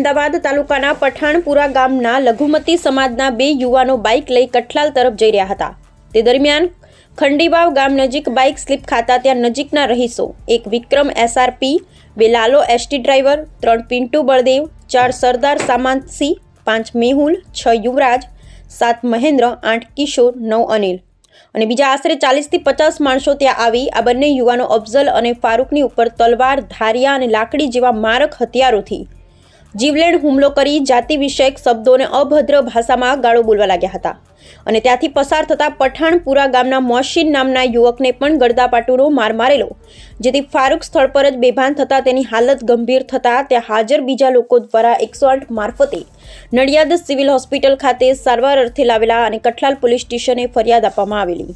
અમદાવાદ તાલુકાના પઠાણપુરા ગામના લઘુમતી સમાજના 2 યુવાનો બાઇક લઈ કઠલાલ તરફ જઈ રહ્યા હતા। તે દરમિયાન ખંડીવાવ ગામ નજીક બાઇક સ્લીપ ખાતા ત્યાં નજીકના રહીશો એક Vikram SRP, 2 Lalo ST driver, 3 Pintu Baldev, 4 Sardar Samantsinh, 5 Mehul, 6 Yuvraj, 7 Mahendra, 8 Kishor, 9 Anil અને બીજા આશરે 40 થી 50 માણસો ત્યાં આવી આ બંને યુવાનો અફઝલ અને ફારૂકની ઉપર તલવાર, ધારિયા અને લાકડી જેવા મારક હથિયારોથી જીવલેણ હુમલો કરી જાતિ વિષયક શબ્દોને અભદ્ર ભાષામાં ગાળો બોલવા લાગ્યા હતા અને ત્યાંથી પસાર થતા પઠાણપુરા ગામના મોહસિન નામના યુવકને પણ ગળદાપાટુનો માર મારેલો, જેથી ફારૂક સ્થળ પર જ બેભાન થતા તેની હાલત ગંભીર થતા ત્યાં હાજર બીજા લોકો દ્વારા 108 મારફતે નડિયાદ સિવિલ હોસ્પિટલ ખાતે સારવાર અર્થે લાવેલા અને કઠલાલ પોલીસ સ્ટેશને ફરિયાદ આપવામાં આવેલી।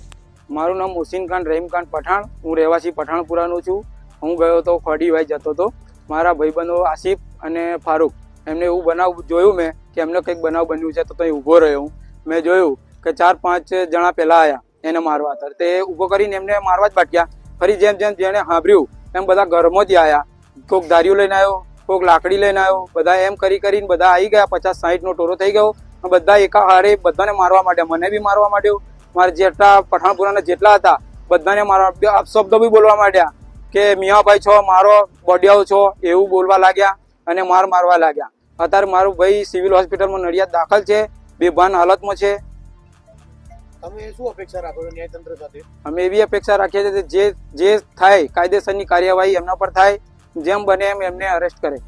મારું નામ મોહસિન ખાન રહીમ ખાન પઠાણ, હું રહેવાસી પઠાણપુરાનો છું। હું ગયો તો ખોડીવાઈ જતો હતો। મારા ભાઈબંધો આસિફ અને ફારૂક એમને એવું બનાવ જોયું મેં કે એમને કંઈક બનાવ બન્યું છે તો ત્યાં ઊભો રહ્યો હું। મેં જોયું કે 4-5 જણા પહેલાં આવ્યા એને મારવા હતા, તે ઊભો કરીને એમને મારવા જ બાટ્યા। ફરી જેમ જેણે સાંભળ્યું એમ બધા ઘરમાંથી આવ્યા, કોઈક ધારીઓ લઈને આવ્યો, કોઈક લાકડી લઈને આવ્યો, બધા એમ કરીને બધા આવી ગયા। 50-60નો ટોરો થઈ ગયો। બધા એકા હારે બધાને મારવા માંડ્યા, મને બી મારવા માંડ્યો। મારા જેટલા પઠાણપુરાના જેટલા હતા બધાને મારવા અપશબ્દો બી બોલવા માંડ્યા કે મિયાભાઈ છો, મારો બોડિયાઓ છો, એવું બોલવા લાગ્યા અને મારવા લાગ્યા। અત્યારે મારું ભાઈ સિવિલ હોસ્પિટલમાં નડિયાદ દાખલ છે, બેભાન હાલતમાં છે। તમે શું અપેક્ષા રાખો છો ન્યાયતંત્ર સાથે? અમે એવી અપેક્ષા રાખીએ છીએ જે થાય કાયદેસરની કાર્યવાહી એમના પર થાય, જેમ બને એમ એમને અરેસ્ટ કરે।